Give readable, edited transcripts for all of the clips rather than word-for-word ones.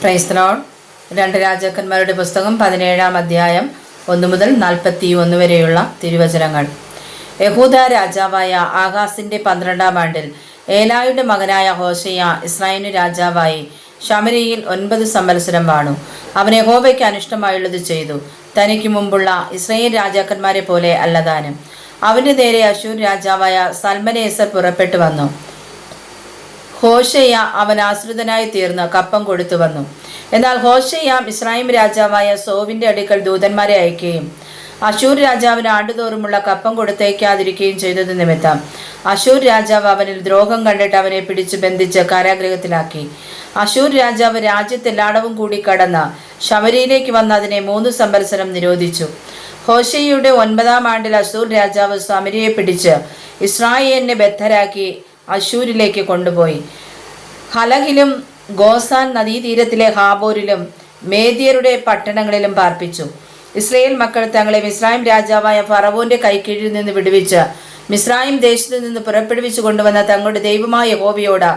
Praise the Lord. 2 രാജാക്കന്മാരുടെ പുസ്തകം 17-ാം അധ്യായം 1 മുതൽ 41 വരെയുള്ള തിരുവചനങ്ങൾ. യഹൂദ രാജാവായ ആഹാസിന്റെ 12-ാം ആണ്ടിൽ ഏലായുടെ മകനായ ഹോശയ്യ ഇസ്രായേലിന് രാജാവായി ശമര്യയിൽ 9 സംവത്സരം വാണു. അവൻ യഹോവയ്ക്ക് അനിഷ്ടമായുള്ളത് ചെയ്തു. തനിക്ക് മുമ്പുള്ള ഇസ്രായേൽ രാജാക്കന്മാരെ പോലെ അല്ലതാനും. അവന്റെ നേരെ അശൂർ രാജാവായ സൽമനേസർ പുറപ്പെട്ടു വന്നു. ഹോശയ്യ അവൻ ആശ്രിതനായി തീർന്ന് കപ്പം കൊടുത്തു വന്നു. എന്നാൽ ഹോശയ്യ ഇസ്രായേൽ രാജാവായ സോവിന്റെ അടുക്കൽ ദൂതന്മാരെ അയക്കുകയും അശൂർ രാജാവിന് ആണ്ടുതോറുമുള്ള കപ്പം കൊടുത്തയക്കാതിരിക്കുകയും ചെയ്തത് നിമിത്തം അശൂർ രാജാവ് അവനിൽ ദ്രോഹം കണ്ടിട്ട് അവനെ പിടിച്ച് ബന്ധിച്ച് കാരാഗൃഹത്തിലാക്കി. അശൂർ രാജാവ് രാജ്യത്തെല്ലായിടവും കൂടി കടന്ന് ശമര്യയിലേക്ക് വന്ന് അതിനെ 3 സംവത്സരം നിരോധിച്ചു. ഹോശയ്യയുടെ 9-ാം ആണ്ടിൽ അശൂർ രാജാവ് ശമര്യയെ പിടിച്ച് ഇസ്രായേലിനെ ബദ്ധരാക്കി അശൂരിലേക്ക് കൊണ്ടുപോയി. ഹലഹിലും ഗോസാൻ നദീതീരത്തിലെ ഹാബോരിലും മേദ്യരുടെ പട്ടണങ്ങളിലും പാർപ്പിച്ചു. ഇസ്രായേൽ മക്കൾ തങ്ങളെ മിസ്രയീം രാജാവായ ഫറവോന്റെ കൈക്കീഴിൽ നിന്ന് വിടുവിച്ച് മിസ്രയീം ദേശത്തു നിന്ന് പുറപ്പെടുവിച്ചു കൊണ്ടുവന്ന തങ്ങളുടെ ദൈവമായ യഹോവയോട്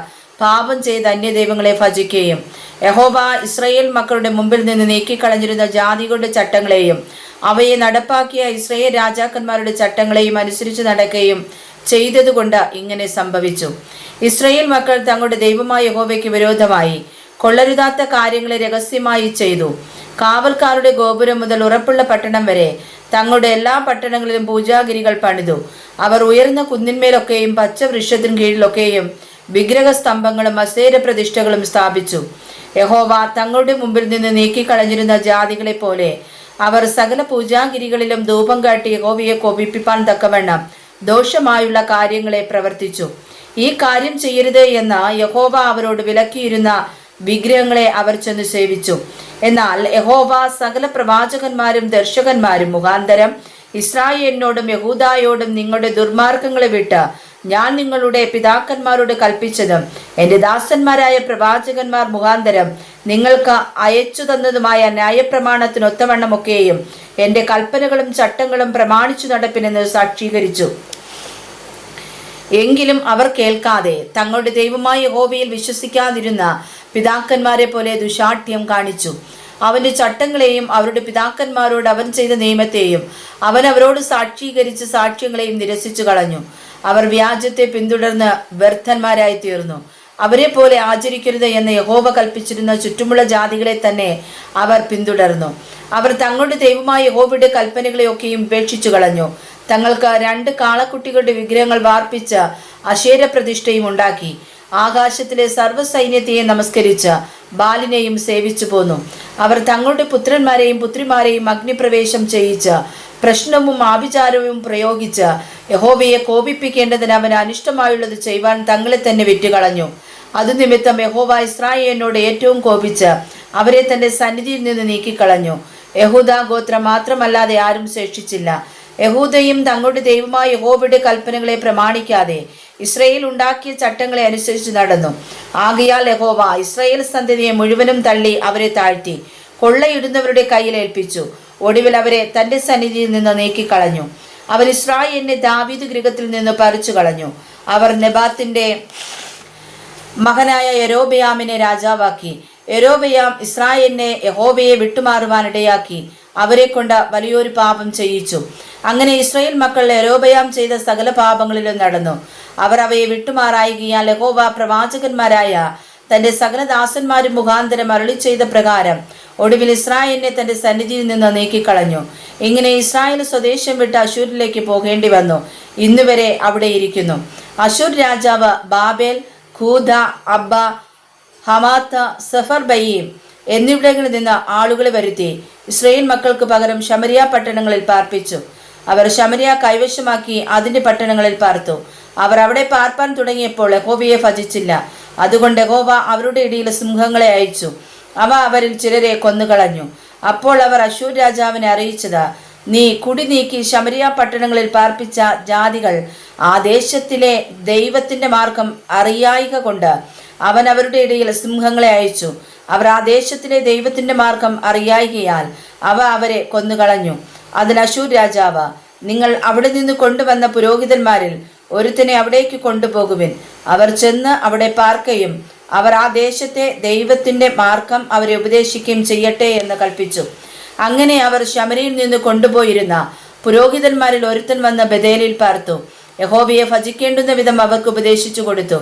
പാപം ചെയ്ത് അന്യദൈവങ്ങളെ ഭജിക്കുകയും യഹോവ ഇസ്രായേൽ മക്കളുടെ മുമ്പിൽ നിന്ന് നീക്കിക്കളഞ്ഞിരുന്ന ജാതികളുടെ ചട്ടങ്ങളെയും അവയെ നടപ്പാക്കിയ ഇസ്രായേൽ രാജാക്കന്മാരുടെ ചട്ടങ്ങളെയും അനുസരിച്ച് നടക്കുകയും ചെയ്തതുകൊണ്ട് ഇങ്ങനെ സംഭവിച്ചു. ഇസ്രായേൽ മക്കൾ തങ്ങളുടെ ദൈവമായ യഹോവയ്ക്ക് വിരോധമായി കൊള്ളരുതാത്ത കാര്യങ്ങളെ രഹസ്യമായി ചെയ്തു. കാവൽക്കാരുടെ ഗോപുരം മുതൽ ഉറപ്പുള്ള പട്ടണം വരെ തങ്ങളുടെ എല്ലാ പട്ടണങ്ങളിലും പൂജാഗിരികൾ പണിതു. അവർ ഉയർന്ന കുന്നിന്മേലൊക്കെയും പച്ചവൃക്ഷത്തിൻ കീഴിലൊക്കെയും വിഗ്രഹ സ്തംഭങ്ങളും അസേര പ്രതിഷ്ഠകളും സ്ഥാപിച്ചു. യഹോവ തങ്ങളുടെ മുമ്പിൽ നിന്ന് നീക്കിക്കളഞ്ഞിരുന്ന ജാതികളെ പോലെ അവർ സകല പൂജാഗിരികളിലും ധൂപം കാട്ടി യഹോവയെ കോപിപ്പിപ്പാൻ തക്കവണ്ണം ദോഷമായുള്ള കാര്യങ്ങളെ പ്രവർത്തിച്ചു. ഈ കാര്യം ചെയ്യരുത് എന്ന് യഹോവ അവരോട് വിലക്കിയിരുന്ന വിഗ്രഹങ്ങളെ അവർ ചെന്ന് സേവിച്ചു. എന്നാൽ യഹോവ സകല പ്രവാചകന്മാരും ദർശകന്മാരും മുഖാന്തരം ഇസ്രായേലിനോടും യഹൂദായോടും നിങ്ങളുടെ ദുർമാർഗങ്ങളെ വിട്ട് ഞാൻ നിങ്ങളുടെ പിതാക്കന്മാരോട് കൽപ്പിച്ചതും എൻ്റെ ദാസന്മാരായ പ്രവാചകന്മാർ മുഖാന്തരം നിങ്ങൾക്ക് അയച്ചു തന്നതുമായ ന്യായപ്രമാണത്തിനൊത്തവണ്ണമൊക്കെയും എൻ്റെ കൽപ്പനകളും ചട്ടങ്ങളും പ്രമാണിച്ചു നടപ്പിനെന്ന് സാക്ഷീകരിച്ചു. എങ്കിലും അവർ കേൾക്കാതെ തങ്ങളുടെ ദൈവമായ യഹോവയിൽ വിശ്വസിക്കാതിരുന്ന പിതാക്കന്മാരെ പോലെ ദുശാഠ്യം കാണിച്ചു. അവന്റെ ചട്ടങ്ങളെയും അവരുടെ പിതാക്കന്മാരോട് അവൻ ചെയ്ത നിയമത്തെയും അവൻ അവരോട് സാക്ഷീകരിച്ച സാക്ഷ്യങ്ങളെയും നിരസിച്ചു കളഞ്ഞു. അവർ വ്യാജത്തെ പിന്തുടർന്ന് വ്യർത്ഥന്മാരായി തീർന്നു. അവരെ പോലെ ആചരിക്കരുത് എന്ന് യഹോവ കൽപ്പിച്ചിരുന്ന ചുറ്റുമുള്ള ജാതികളെ തന്നെ അവർ പിന്തുടർന്നു. അവർ തങ്ങളുടെ ദൈവമായ യഹോവയുടെ കൽപ്പനകളെയൊക്കെയും ഉപേക്ഷിച്ചു കളഞ്ഞു. തങ്ങൾക്ക് 2 കാളക്കുട്ടികളുടെ വിഗ്രഹങ്ങൾ വാർപ്പിച്ച് അശേര പ്രതിഷ്ഠയും ഉണ്ടാക്കി. ആകാശത്തിലെ സർവ്വസൈന്യത്തെയും നമസ്കരിച്ച് ബാലിനെയും സേവിച്ചു പോന്നു. അവർ തങ്ങളുടെ പുത്രന്മാരെയും പുത്രിമാരെയും അഗ്നിപ്രവേശം ചെയ്യിച്ച് പ്രശ്നവും ആഭിചാരവും പ്രയോഗിച്ച് യഹോവയെ കോപിപ്പിക്കേണ്ടതിന് അവന് അനിഷ്ടമായുള്ളത് ചെയ്യുവാൻ തങ്ങളെ തന്നെ വിറ്റുകളഞ്ഞു. അതു നിമിത്തം യഹോവ ഇസ്രായേലിനോട് ഏറ്റവും കോപിച്ച് അവരെ തന്റെ സന്നിധിയിൽ നിന്ന് നീക്കിക്കളഞ്ഞു. യഹൂദ ഗോത്രം മാത്രമല്ലാതെ ആരും ശേഷിച്ചില്ല. യഹൂദയും തങ്ങളുടെ ദൈവമായ യഹോവയുടെ കൽപ്പനകളെ പ്രമാണിക്കാതെ ഇസ്രായേൽ ഉണ്ടാക്കിയ ചട്ടങ്ങളെ അനുസരിച്ച് നടന്നു. ആകയാൽ യഹോവ ഇസ്രായേൽ സന്തതിയെ മുഴുവനും തള്ളി അവരെ താഴ്ത്തി കൊള്ളയിടുന്നവരുടെ കയ്യിൽ ഏൽപ്പിച്ചു. ഒടുവിൽ അവരെ തന്റെ സന്നിധിയിൽ നിന്ന് നീക്കിക്കളഞ്ഞു. അവർ ഇസ്രായേലിനെ ദാവീദ് ഗൃഹത്തിൽ നിന്ന് പറിച്ചു കളഞ്ഞു. അവർ നെബാത്തിന്റെ മകനായ യൊരോബെയാമിനെ രാജാവാക്കി. യൊരോബെയാം ഇസ്രായേലിനെ യഹോവയെ വിട്ടുമാറുവാനിടയാക്കി അവരെ കൊണ്ട് വലിയൊരു പാപം ചെയ്യിച്ചു. അങ്ങനെ ഇസ്രായേൽ മക്കൾ യൊരോബെയാം ചെയ്ത സകല പാപങ്ങളിലും നടന്നു. അവർ അവയെ വിട്ടുമാറായികയാൽ യഹോവ പ്രവാചകന്മാരായ തന്റെ സകല ദാസന്മാരും മുഖാന്തരം അരുളി ചെയ്ത പ്രകാരം ഒടുവിൽ ഇസ്രായേലിനെ തന്റെ സന്നിധിയിൽ നിന്ന് നീക്കിക്കളഞ്ഞു. ഇങ്ങനെ ഇസ്രായേൽ സ്വദേശം വിട്ട് അശൂരിലേക്ക് പോകേണ്ടി വന്നു. ഇന്നുവരെ അവിടെ ഇരിക്കുന്നു. അശൂർ രാജാവ് ബാബേൽ, ഖൂദ, അബ്ബ, ഹമാത്ത്, സെഫർബയീം എന്നിവിടങ്ങളിൽ നിന്ന് ആളുകളെ വരുത്തി ഇസ്രായേൽ മക്കൾക്ക് പകരം ശമര്യ പട്ടണങ്ങളിൽ പാർപ്പിച്ചു. അവർ ശമര്യ കൈവശമാക്കി അതിന്റെ പട്ടണങ്ങളിൽ പാർത്തു. അവർ അവിടെ പാർപ്പാൻ തുടങ്ങിയപ്പോൾ യഹോവയെ ഭജിച്ചില്ല. അതുകൊണ്ട് യഹോവ അവരുടെ ഇടയിൽ സിംഹങ്ങളെ അയച്ചു. അവ അവരിൽ ചിലരെ കൊന്നുകളഞ്ഞു. അപ്പോൾ അവർ അശൂർ രാജാവിനെ അറിയിച്ചത്, നീ കുടി നീക്കി ശമര്യ പട്ടണങ്ങളിൽ പാർപ്പിച്ച ജാതികൾ ആ ദേശത്തിലെ ദൈവത്തിന്റെ മാർഗം അറിയായിക കൊണ്ട് അവൻ അവരുടെ ഇടയിൽ സിംഹങ്ങളെ അയച്ചു. അവർ ആ ദേശത്തിലെ ദൈവത്തിന്റെ മാർഗം അറിയായികയാൽ അവ അവരെ കൊന്നുകളഞ്ഞു. അതിന് അശൂർ രാജാവ്, നിങ്ങൾ അവിടെ നിന്ന് കൊണ്ടുവന്ന പുരോഹിതന്മാരിൽ ഒരുത്തനെ അവിടേക്ക് കൊണ്ടുപോകുവിൻ. അവർ ചെന്ന് അവിടെ പാർക്കുകയും അവർ ആ ദേശത്തെ ദൈവത്തിൻ്റെ മാർഗം അവരെ ഉപദേശിക്കുകയും ചെയ്യട്ടെ എന്ന് കൽപ്പിച്ചു. അങ്ങനെ അവർ ശമരിയിൽ നിന്ന് കൊണ്ടുപോയിരുന്ന പുരോഹിതന്മാരിൽ ഒരുത്തൻ വന്ന് ബഥേലിൽ പാർത്തു. യഹോവയെ ഭജിക്കേണ്ടുന്ന വിധം അവർക്ക് ഉപദേശിച്ചു കൊടുത്തു.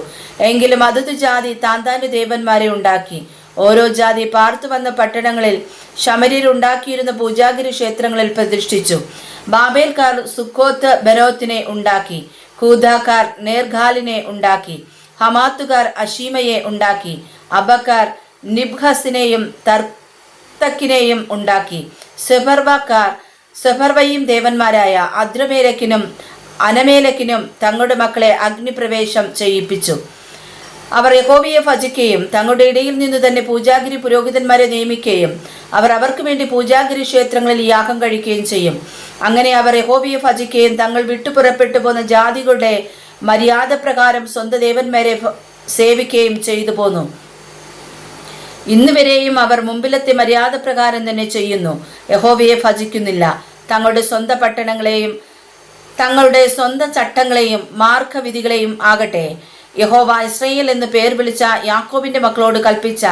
എങ്കിലും അതത് ജാതി താന്താന്റെ ദേവന്മാരെ ഉണ്ടാക്കി. ഓരോ ജാതി പാർത്തു വന്ന പട്ടണങ്ങളിൽ ശമര്യർ ഉണ്ടാക്കിയിരുന്ന പൂജാഗിരി ക്ഷേത്രങ്ങളിൽ പ്രതിഷ്ഠിച്ചു. ബാബേൽക്കാർ സുക്കോത്ത് ബെരോത്തിനെ ഉണ്ടാക്കി. കൂദാക്കാർ നേർഗാലിനെ ഉണ്ടാക്കി. ഹമാത്തുകാർ അഷീമയെ ഉണ്ടാക്കി. അബക്കാർ നിബ്ഹസിനെയും തർത്തക്കിനെയും ഉണ്ടാക്കി. സെഫർവയും ദേവന്മാരായ അദ്രമേലക്കിനും അനമേലക്കിനും തങ്ങളുടെ മക്കളെ അഗ്നിപ്രവേശം ചെയ്യിപ്പിച്ചു. അവർ യഹോവയെ ഭജിക്കുകയും തങ്ങളുടെ ഇടയിൽ നിന്ന് തന്നെ പൂജാഗിരി പുരോഹിതന്മാരെ നിയമിക്കുകയും അവർ അവർക്ക് വേണ്ടി പൂജാഗിരി ക്ഷേത്രങ്ങളിൽ യാഗം കഴിക്കുകയും ചെയ്യും. അങ്ങനെ അവർ യഹോവയെ ഭജിക്കുകയും തങ്ങൾ വിട്ടുപുറപ്പെട്ടു പോന്ന ജാതികളുടെ മര്യാദ പ്രകാരം സ്വന്തം ദേവന്മാരെ സേവിക്കുകയും ചെയ്തു പോന്നു. ഇന്നുവരെയും അവർ മുമ്പിലത്തെ മര്യാദ പ്രകാരം തന്നെ ചെയ്യുന്നു. യഹോവയെ ഭജിക്കുന്നില്ല. തങ്ങളുടെ സ്വന്തം പട്ടണങ്ങളെയും തങ്ങളുടെ സ്വന്തം ചട്ടങ്ങളെയും മാർഗവിധികളെയും ആകട്ടെ യഹോവ ഇസ്രായേൽ എന്ന് പേർ വിളിച്ച യാക്കോബിന്റെ മക്കളോട് കൽപ്പിച്ച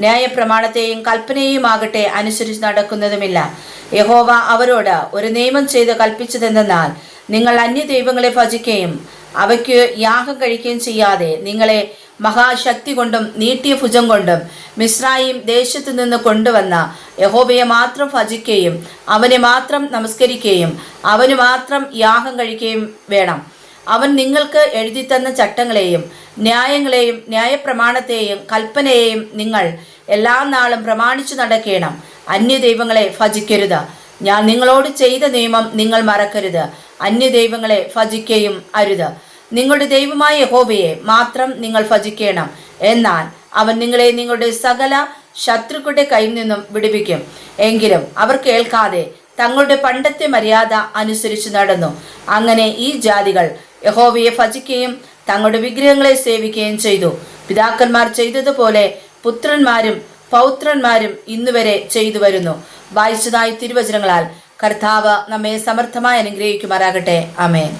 ന്യായപ്രമാണത്തെയും കൽപ്പനയെയും ആകട്ടെ അനുസരിച്ച് നടക്കുന്നതുമില്ല. യഹോവ അവരോട് ഒരു നിയമം ചെയ്ത് കൽപ്പിച്ചതെന്നാൽ, നിങ്ങൾ അന്യദൈവങ്ങളെ ഭജിക്കുകയും അവയ്ക്ക് യാഗം കഴിക്കുകയും ചെയ്യാതെ നിങ്ങളെ മഹാശക്തി കൊണ്ടും നീട്ടിയ ഭുജം കൊണ്ടും മിസ്രയീം ദേശത്തു നിന്ന് കൊണ്ടുവന്ന യഹോവയെ മാത്രം ഭജിക്കുകയും അവനെ മാത്രം നമസ്കരിക്കുകയും അവന് മാത്രം യാഗം കഴിക്കുകയും വേണം. അവൻ നിങ്ങൾക്ക് എഴുതി തന്ന ചട്ടങ്ങളെയും ന്യായങ്ങളെയും ന്യായപ്രമാണത്തെയും കൽപ്പനയെയും നിങ്ങൾ എല്ലാ നാളും പ്രമാണിച്ചു നടക്കണം. അന്യദൈവങ്ങളെ ഭജിക്കരുത്. ഞാൻ നിങ്ങളോട് ചെയ്ത നിയമം നിങ്ങൾ മറക്കരുത്. അന്യദൈവങ്ങളെ ഭജിക്കുകയും അരുത്. നിങ്ങളുടെ ദൈവമായ യഹോവയെ മാത്രം നിങ്ങൾ ഭജിക്കണം. എന്നാൽ അവൻ നിങ്ങളെ നിങ്ങളുടെ സകല ശത്രുക്കളുടെ കയ്യിൽ നിന്നും വിടുവിക്കും. എങ്കിലും അവർ കേൾക്കാതെ തങ്ങളുടെ പണ്ടത്തെ മര്യാദ അനുസരിച്ച് നടന്നു. അങ്ങനെ ഈ ജാതികൾ യഹോവയെ ഭജിക്കുകയും തങ്ങളുടെ വിഗ്രഹങ്ങളെ സേവിക്കുകയും ചെയ്തു. പിതാക്കന്മാർ ചെയ്തതുപോലെ പുത്രന്മാരും പൗത്രന്മാരും ഇന്നുവരെ ചെയ്തു വരുന്നു. വായിച്ചതായി തിരുവചനങ്ങളാൽ കർത്താവ് നമ്മെ സമർത്ഥമായി അനുഗ്രഹിക്കുമാറാകട്ടെ. ആമേൻ.